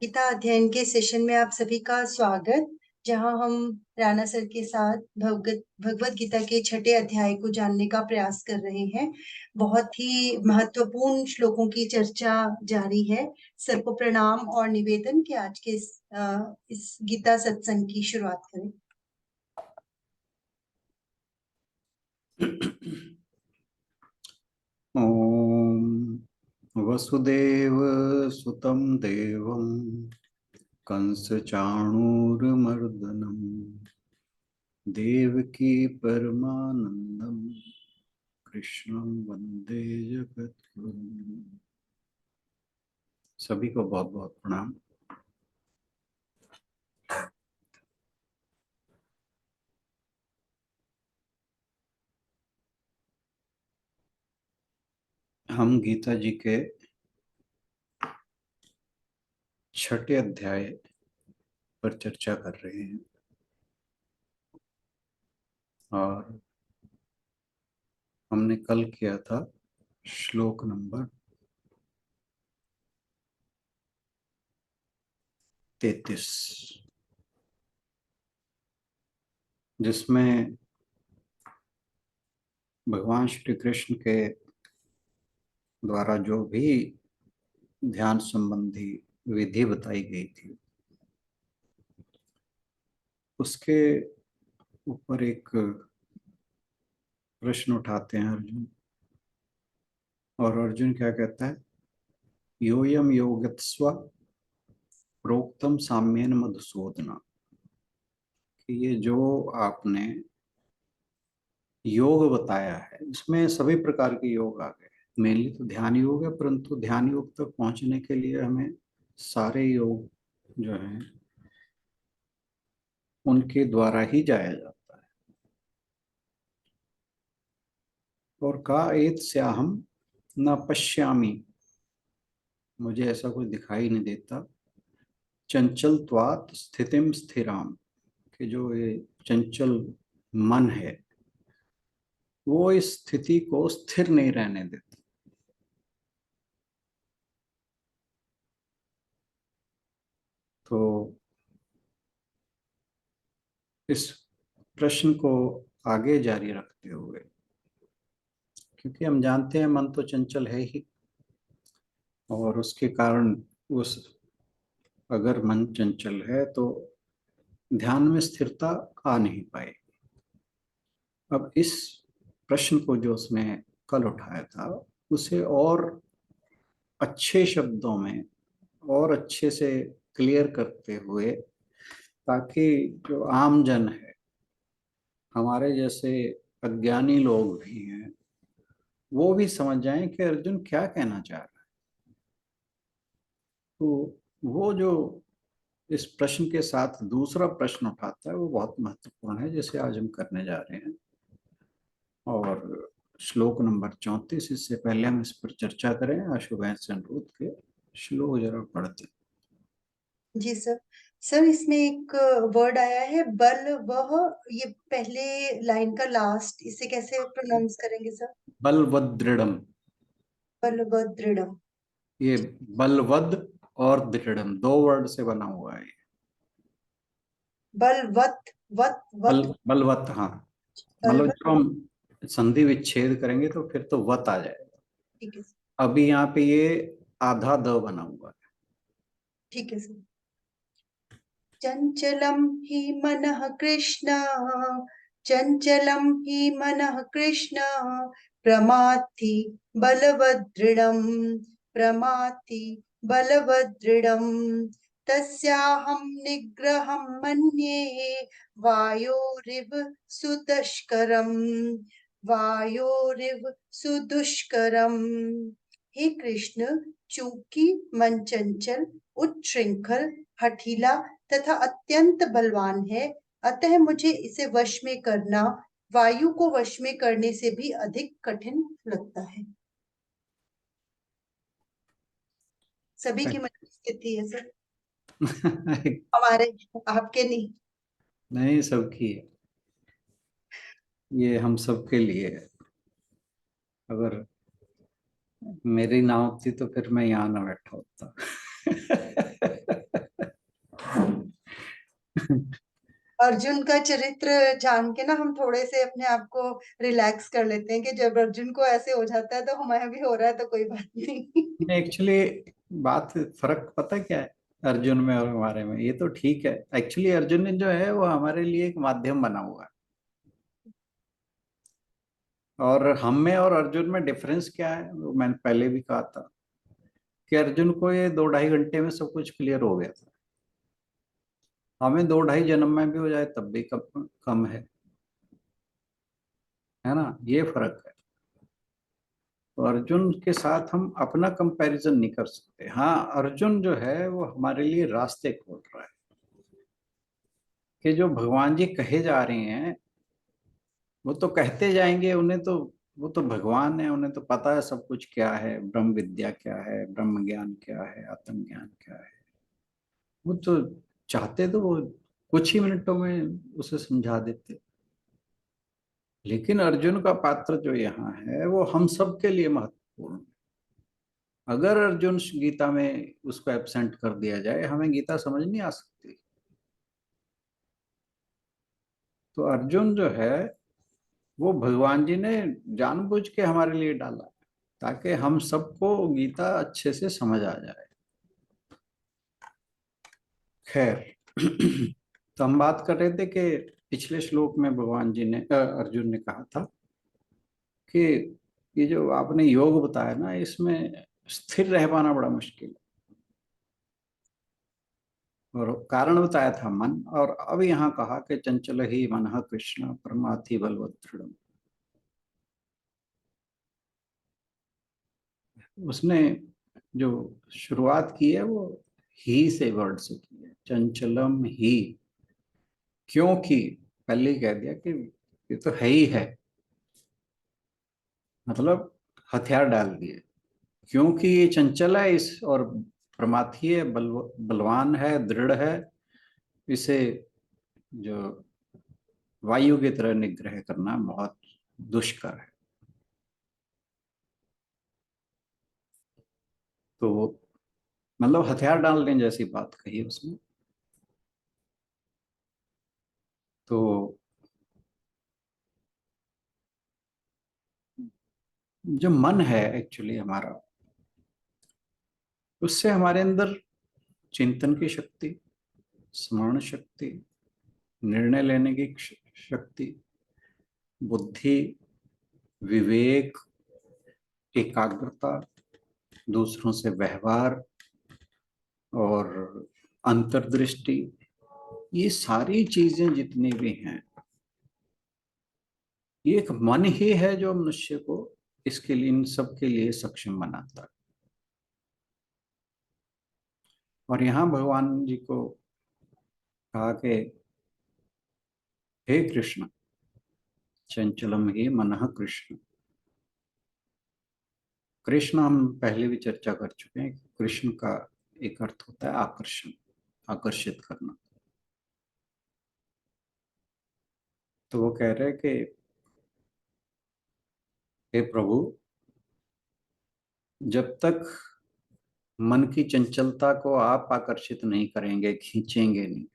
गीता अध्ययन के सेशन में आप सभी का स्वागत। जहां हम राणा सर के साथ भगवत गीता के छठे अध्याय को जानने का प्रयास कर रहे हैं। बहुत ही महत्वपूर्ण श्लोकों की चर्चा जारी है। सर को प्रणाम और निवेदन कि आज के इस गीता सत्संग की शुरुआत करें। ओम वसुदेव सुतं देवं कंसचाणूरमर्दनं देवकी परमानंदं कृष्णं वंदे जगद्गुरुं। सभी को बहुत बहुत प्रणाम। हम गीता जी के छठे अध्याय पर चर्चा कर रहे हैं और हमने कल किया था श्लोक नंबर 33, जिसमें भगवान श्री कृष्ण के द्वारा जो भी ध्यान संबंधी विधि बताई गई थी उसके ऊपर एक प्रश्न उठाते हैं अर्जुन। और अर्जुन क्या कहता है? योयम योगत्स्व प्रोक्तम साम्येन मधुसूदन, कि ये जो आपने योग बताया है इसमें सभी प्रकार के योग आ गए। मेनली तो ध्यान योग है, परंतु ध्यान योग तक पहुंचने के लिए हमें सारे योग जो हैं उनके द्वारा ही जाया जाता है। और का एत स्याहम न पश्यामि, मुझे ऐसा कुछ दिखाई नहीं देता। चंचलत्वात् स्थितिम स्थिराम, कि जो ये चंचल मन है वो इस स्थिति को स्थिर नहीं रहने देता। तो इस प्रश्न को आगे जारी रखते हुए, क्योंकि हम जानते हैं मन तो चंचल है ही, और उसके कारण उस अगर मन चंचल है तो ध्यान में स्थिरता आ नहीं पाएगी। अब इस प्रश्न को जो उसने कल उठाया था उसे और अच्छे शब्दों में और अच्छे से क्लियर करते हुए, ताकि जो आम जन है, हमारे जैसे अज्ञानी लोग भी हैं, वो भी समझ जाएं कि अर्जुन क्या कहना चाह रहा है। तो वो जो इस प्रश्न के साथ दूसरा प्रश्न उठाता है वो बहुत महत्वपूर्ण है, जिसे आज हम करने जा रहे हैं। और श्लोक नंबर 34, इससे पहले हम इस पर चर्चा करें, आशुभैंस से अनुरोध के श्लोक जरा पढ़ते। जी सर। सर इसमें एक वर्ड आया है बल वह, ये पहले लाइन का लास्ट, इसे कैसे प्रोनाउंस करेंगे सर? बलवदृढ़म। बलवदृढ़। ये बलवद और दृढ़म दो वर्ड से बना हुआ है। बलवत वत वत बलवत, हाँ। मतलब बलवत। जब हम संधि विच्छेद करेंगे तो फिर तो वत आ जाएगा। ठीक है सर। अभी यहाँ पे ये आधा द बना हुआ है। ठीक है सर। चंचलम ही मनः कृष्ण, चंचलम ही मनः कृष्ण, प्रमाथि बलवदृढ़म, प्रमाथि बलवदृढ़म, तस्याहं निग्रहं मन्ये वायोरिव सुदुष्करम, वायोरिव सुदुष्करम। हे कृष्ण, चूंकि मन चंचल, उच्छृंखल, हठीला तथा अत्यंत बलवान है, अतः मुझे इसे वश में करना वायु को वश में करने से भी अधिक कठिन लगता है। सभी की मन की स्थिति है सर, हमारे आपके नहीं। नहीं, सबकी है, ये हम सबके लिए है। अगर मेरी ना होती तो फिर मैं यहाँ ना बैठा होता। अर्जुन का चरित्र जान के ना हम थोड़े से अपने आप को रिलैक्स कर लेते हैं कि जब अर्जुन को ऐसे हो जाता है तो हमें भी हो रहा है तो कोई बात नहीं। एक्चुअली बात फर्क पता है क्या है अर्जुन में और हमारे में, ये तो ठीक है। एक्चुअली अर्जुन जो है वो हमारे लिए एक माध्यम बना हुआ है। और हम में और अर्जुन में डिफरेंस क्या है वो मैंने पहले भी कहा था कि अर्जुन को ये 2-2.5 घंटे में सब कुछ क्लियर हो गया था। हमें 2-2.5 जन्म में भी हो जाए तब भी कम कम है ना, ये फर्क है। तो अर्जुन के साथ हम अपना कंपैरिजन नहीं कर सकते। हाँ, अर्जुन जो है वो हमारे लिए रास्ते खोल रहा है कि जो भगवान जी कहे जा रहे हैं वो तो कहते जाएंगे, उन्हें तो, वो तो भगवान है, उन्हें तो पता है सब कुछ क्या है, ब्रह्म विद्या क्या है, ब्रह्म ज्ञान क्या है, आत्म ज्ञान क्या है। वो तो चाहते तो वो कुछ ही मिनटों में उसे समझा देते। लेकिन अर्जुन का पात्र जो यहाँ है वो हम सब के लिए महत्वपूर्ण है। अगर अर्जुन गीता में उसको एब्सेंट कर दिया जाए हमें गीता समझ नहीं आ सकती। तो अर्जुन जो है वो भगवान जी ने जानबूझ के हमारे लिए डाला ताकि हम सबको गीता अच्छे से समझ आ जाए। खैर तो हम बात कर रहे थे कि पिछले श्लोक में भगवान जी ने अर्जुन ने कहा था कि ये जो आपने योग बताया ना इसमें स्थिर रह पाना बड़ा मुश्किल है। और कारण बताया था मन, और अब यहाँ कहा कि चंचल ही मन कृष्ण परमाथि बलवत दृढ़। उसने जो शुरुआत की है वो ही से वर्ड से की है, चंचलम ही। क्योंकि पहले ही कह दिया कि ये तो है ही है, मतलब हथियार डाल दिए। क्योंकि ये चंचल है इस, और प्रमाथी है, बलवान है, दृढ़ है, इसे जो वायु की तरह निग्रह करना बहुत दुष्कर है। तो मतलब हथियार डालने जैसी बात कही उसने। तो जो मन है एक्चुअली हमारा, उससे हमारे अंदर चिंतन की शक्ति, स्मरण शक्ति, निर्णय लेने की शक्ति, बुद्धि, विवेक, एकाग्रता, दूसरों से व्यवहार और अंतर्दृष्टि, ये सारी चीजें जितनी भी हैं ये एक मन ही है जो मनुष्य को इसके लिए, इन सब के लिए सक्षम बनाता है। और यहाँ भगवान जी को कहा कि हे कृष्ण चंचलम ही मनः कृष्ण। कृष्ण हम पहले भी चर्चा कर चुके हैं। कृष्ण का एक अर्थ होता है आकर्षण, आकर्षित करना। तो वो कह रहे हैं कि हे प्रभु, जब तक मन की चंचलता को आप आकर्षित नहीं करेंगे, खींचेंगे नहीं,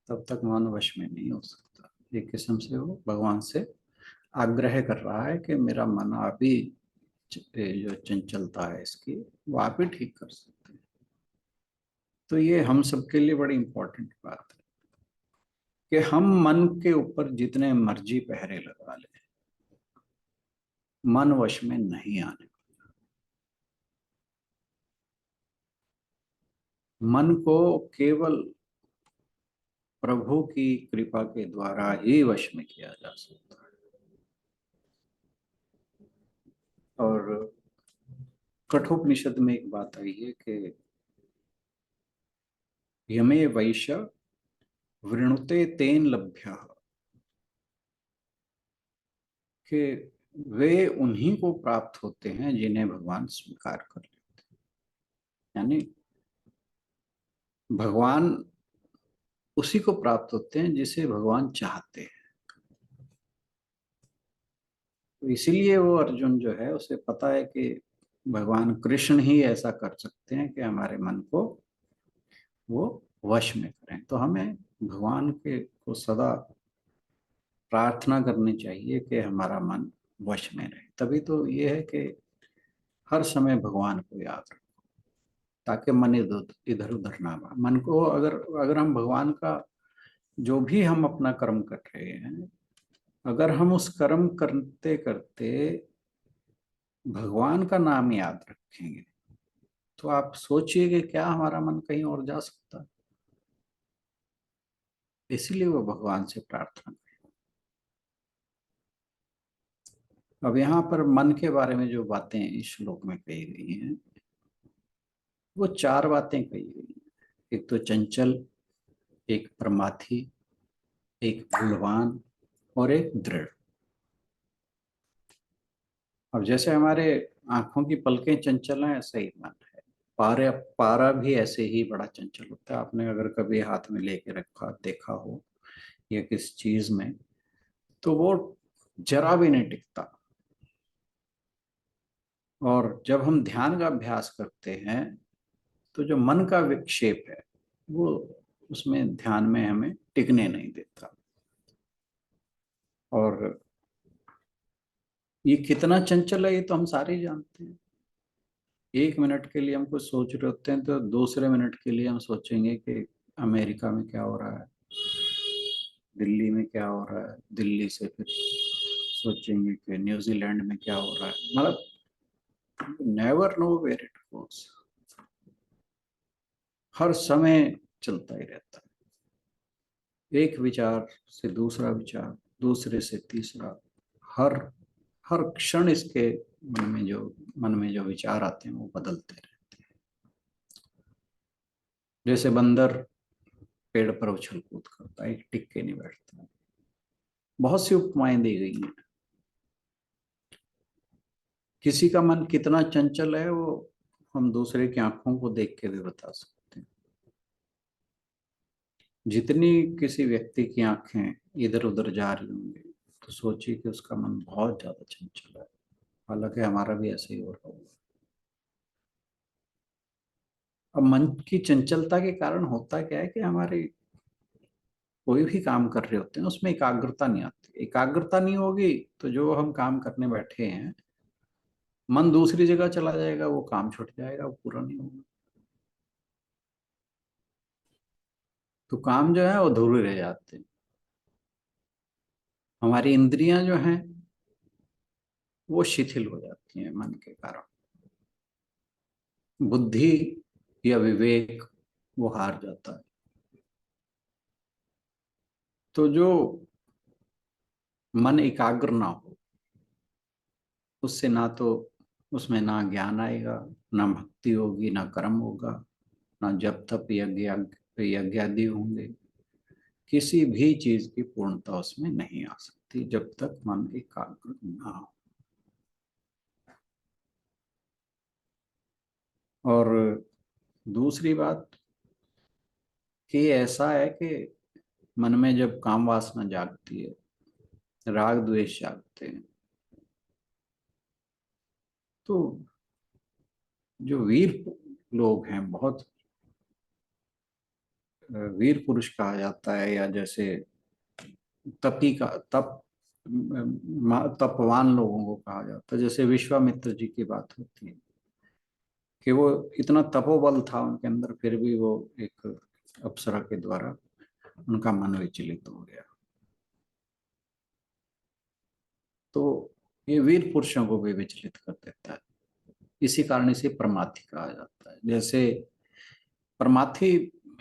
तब तक मन वश में नहीं हो सकता। एक किस्म से वो भगवान से आग्रह कर रहा है कि मेरा मन आप ही, जो चंचलता है इसकी, वो आप ही ठीक कर सकते हैं। तो ये हम सबके लिए बड़ी इंपॉर्टेंट बात है कि हम मन के ऊपर जितने मर्जी पहरे लगा लें, मन वश में नहीं आने। मन को केवल प्रभु की कृपा के द्वारा ही वश में किया जा सकता है। और कठोपनिषद में एक बात आई है कि यमे वैश्य वृणुते तेन लभ्य, कि वे उन्हीं को प्राप्त होते हैं जिन्हें भगवान स्वीकार कर लेते हैं। यानी भगवान उसी को प्राप्त होते हैं जिसे भगवान चाहते हैं। तो इसीलिए वो अर्जुन जो है उसे पता है कि भगवान कृष्ण ही ऐसा कर सकते हैं कि हमारे मन को वो वश में करें। तो हमें भगवान के को सदा प्रार्थना करनी चाहिए कि हमारा मन वश में रहे। तभी तो ये है कि हर समय भगवान को याद रखें, ताकि मन इधर इधर उधर ना भागे। मन को अगर अगर हम भगवान का जो भी हम अपना कर्म कर रहे हैं, अगर हम उस कर्म करते करते भगवान का नाम याद रखेंगे, तो आप सोचिए कि क्या हमारा मन कहीं और जा सकता है। इसीलिए वो भगवान से प्रार्थना करें। अब यहाँ पर मन के बारे में जो बातें इस श्लोक में कही गई हैं, वो चार बातें कही गई हैं। एक तो चंचल, एक प्रमाथी, एक बलवान और एक दृढ़। अब जैसे हमारे आंखों की पलकें चंचल हैं, ऐसा ही मन है। पारा पारा भी ऐसे ही बड़ा चंचल होता है। आपने अगर कभी हाथ में लेके रखा देखा हो या किस चीज में, तो वो जरा भी नहीं टिकता। और जब हम ध्यान का अभ्यास करते हैं, तो जो मन का विक्षेप है, वो उसमें ध्यान में हमें टिकने नहीं देता। और ये कितना चंचल है, ये तो हम सारे ही जानते हैं। 1 मिनट के लिए हम कुछ सोच रहे होते हैं, तो दूसरे मिनट के लिए हम सोचेंगे कि अमेरिका में क्या हो रहा है, दिल्ली में क्या हो रहा है, दिल्ली से फिर सोचेंगे कि न्यूजीलैंड में क्या हो रहा है। मतलब never know where it goes, हर समय चलता ही रहता है। एक विचार से दूसरा विचार, दूसरे से तीसरा, हर हर क्षण इसके मन में जो विचार आते हैं वो बदलते रहते हैं। जैसे बंदर पेड़ पर उछल कूद करता है, एक टिक के नहीं बैठता। बहुत सी उपमाएं दी गई हैं। किसी का मन कितना चंचल है, वो हम दूसरे की आंखों को देख के भी बता सकते हैं। जितनी किसी व्यक्ति की आंखें इधर उधर जा रही होंगी, तो सोचिए कि उसका मन बहुत ज्यादा चंचल है। हालांकि हमारा भी ऐसे ही हो रहा होगा। अब मन की चंचलता के कारण होता क्या है कि हमारे कोई भी काम कर रहे होते हैं उसमें एकाग्रता नहीं आती। एकाग्रता नहीं होगी तो जो हम काम करने बैठे हैं, मन दूसरी जगह चला जाएगा, वो काम छूट जाएगा, वो पूरा नहीं होगा। तो काम जो है वो अधूरे रह जाते हैं। हमारी इंद्रियां जो हैं वो शिथिल हो जाती हैं मन के कारण। बुद्धि या विवेक वो हार जाता है। तो जो मन एकाग्र ना हो, उससे ना तो उसमें ना ज्ञान आएगा, ना भक्ति होगी, ना कर्म होगा, ना जप तप यज्ञ यज्ञ आदि होंगे। किसी भी चीज की पूर्णता उसमें नहीं आ सकती जब तक मन एकाग्र ना हो। और दूसरी बात कि ऐसा है कि मन में जब काम वासना जागती है, राग द्वेष जागते हैं, तो जो वीर लोग हैं, बहुत वीर पुरुष कहा जाता है, या जैसे तपी का तप तपवान लोगों को कहा जाता है। जैसे विश्वामित्र जी की बात होती है कि वो इतना तपोबल था उनके अंदर, फिर भी वो एक अप्सरा के द्वारा उनका मन विचलित हो गया। तो ये वीर पुरुषों को भी विचलित कर देता है। इसी कारण इसे प्रमाथी कहा जाता है। जैसे प्रमाथी,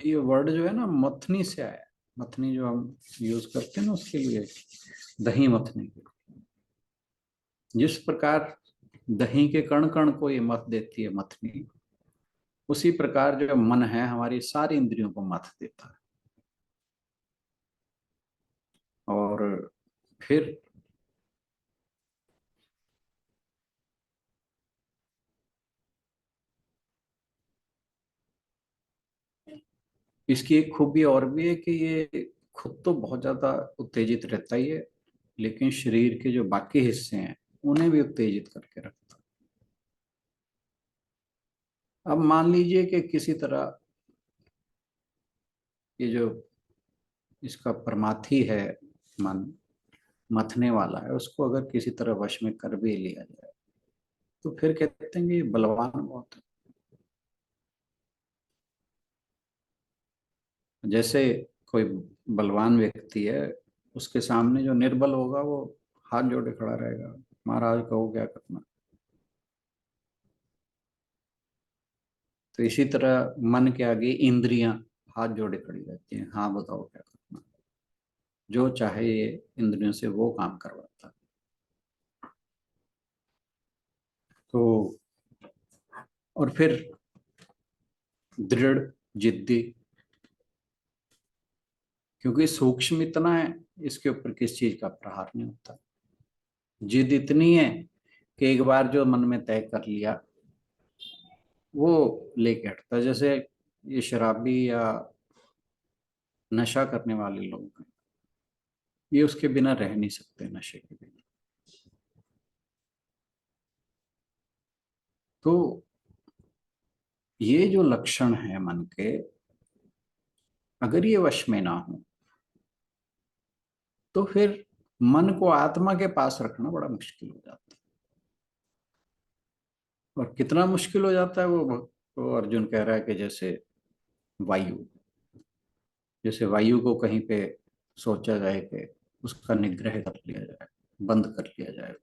ये वर्ड जो है ना, मथनी से आया है। मथनी जो हम यूज करते हैं ना उसके लिए, दही मथने के लिए। जिस प्रकार दही के कण कण को ये मथ देती है मथनी, उसी प्रकार जो मन है हमारी सारी इंद्रियों को मथ देता है। और फिर इसकी एक खूबी और भी है कि ये खुद तो बहुत ज्यादा उत्तेजित रहता ही है, लेकिन शरीर के जो बाकी हिस्से हैं उन्हें भी उत्तेजित करके रखता है। अब मान लीजिए कि किसी तरह ये जो इसका परमार्थी है मन, मथने वाला है, उसको अगर किसी तरह वश में कर भी लिया जाए तो फिर कहते हैं कि ये बलवान बहुत है। जैसे कोई बलवान व्यक्ति है, उसके सामने जो निर्बल होगा वो हाथ जोड़े खड़ा रहेगा, महाराज कहो क्या करना। तो इसी तरह मन के आगे इंद्रियां हाथ जोड़े खड़ी रहती हैं, हाँ बताओ क्या करना। जो चाहे ये इंद्रियों से वो काम करवाता है। तो और फिर दृढ़, जिद्दी, क्योंकि सूक्ष्म इतना है, इसके ऊपर किस चीज का प्रहार नहीं होता। जिद इतनी है कि एक बार जो मन में तय कर लिया वो लेके हटता है। जैसे ये शराबी या नशा करने वाले लोग हैं, ये उसके बिना रह नहीं सकते, नशे के बिना। तो ये जो लक्षण है मन के, अगर ये वश में ना हो तो फिर मन को आत्मा के पास रखना बड़ा मुश्किल हो जाता है। और कितना मुश्किल हो जाता है वो अर्जुन कह रहा है कि जैसे वायु, जैसे वायु को कहीं पे सोचा जाए कि उसका निग्रह कर लिया जाए, बंद कर लिया जाए।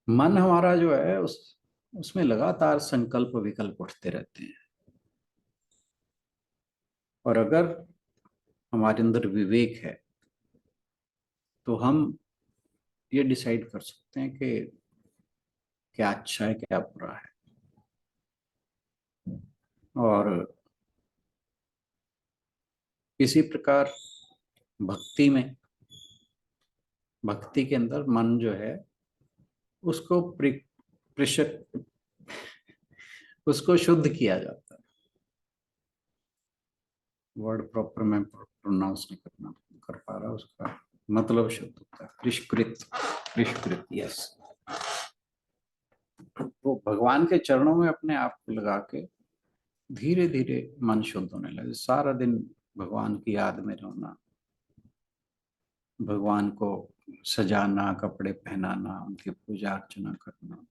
मन हमारा जो है उसमें लगातार संकल्प विकल्प उठते रहते हैं। और अगर हमारे अंदर विवेक है तो हम ये डिसाइड कर सकते हैं कि क्या अच्छा है क्या बुरा है। और इसी प्रकार भक्ति में, भक्ति के अंदर मन जो है उसको प्रेशर, उसको शुद्ध किया जाता है। वर्ड प्रॉपर मैं प्रोनाउंस नहीं करना कर पा रहा, उसका मतलब शुद्ध होता है परिष्कृत, परिष्कृत, यस। वो भगवान के चरणों में अपने आप को लगा के धीरे धीरे मन शुद्ध होने लगे। सारा दिन भगवान की याद में रहना, भगवान को सजाना, कपड़े पहनाना, उनकी पूजा अर्चना करना,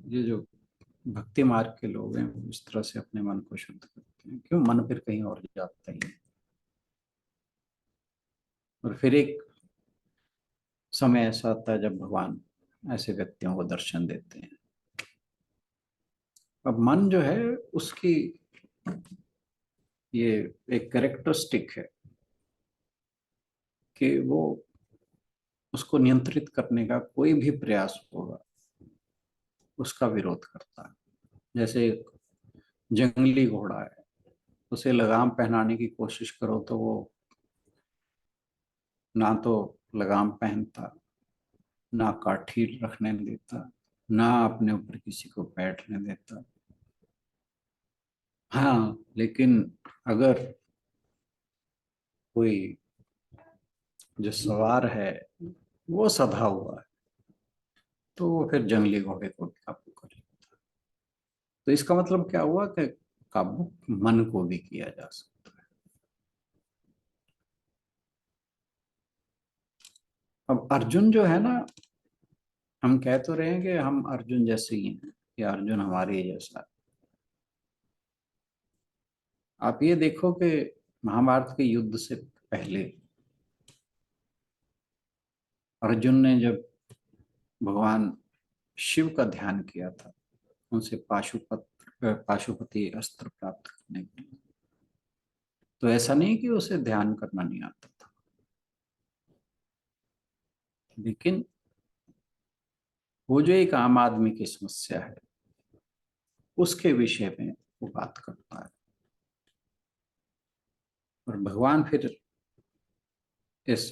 ये जो भक्ति मार्ग के लोग हैं वो इस तरह से अपने मन को शुद्ध करते हैं। क्यों? मन फिर कहीं और जाता ही नहीं। और फिर एक समय ऐसा आता है जब भगवान ऐसे व्यक्तियों को दर्शन देते हैं। अब मन जो है उसकी ये एक कैरेक्टरिस्टिक है कि वो, उसको नियंत्रित करने का कोई भी प्रयास होगा उसका विरोध करता है। जैसे एक जंगली घोड़ा है, उसे लगाम पहनाने की कोशिश करो तो वो ना तो लगाम पहनता, ना काठी रखने देता, ना अपने ऊपर किसी को बैठने देता। हाँ, लेकिन अगर कोई जो सवार है वो सधा हुआ है तो वो फिर जंगली घोड़े को भी काबू कर लेता। तो इसका मतलब क्या हुआ कि काबू मन को भी किया जा सकता है। अब अर्जुन जो है ना, हम कह तो रहे हैं कि हम अर्जुन जैसे ही हैं या अर्जुन हमारे ही जैसा है। आप ये देखो कि महाभारत के युद्ध से पहले अर्जुन ने जब भगवान शिव का ध्यान किया था, उनसे पाशुपति अस्त्र प्राप्त करने के लिए, तो ऐसा नहीं कि उसे ध्यान करना नहीं आता था, लेकिन वो जो एक आम आदमी की समस्या है उसके विषय में वो बात करता है। और भगवान फिर इस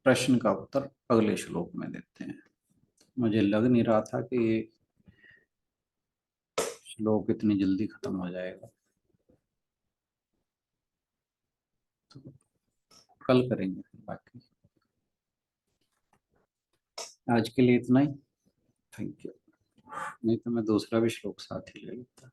प्रश्न का उत्तर अगले श्लोक में देते हैं। मुझे लग नहीं रहा था कि ये श्लोक इतनी जल्दी खत्म हो जाएगा, तो कल करेंगे फिर बाकी। आज के लिए इतना ही। Thank you. नहीं तो मैं दूसरा भी श्लोक साथ ही ले लेता।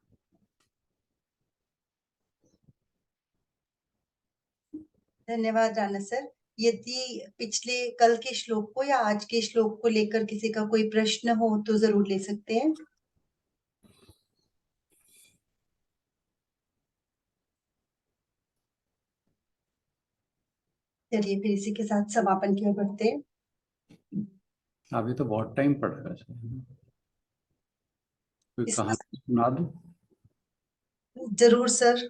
धन्यवाद राणा सर। यदि पिछले कल के श्लोक को या आज के श्लोक को लेकर किसी का कोई प्रश्न हो तो जरूर ले सकते हैं। चलिए फिर इसी के साथ समापन की ओर बढ़ते हैं। अभी तो बहुत टाइम पड़ेगा शायद। कोई इस कहानी सुना दूं? जरूर सर।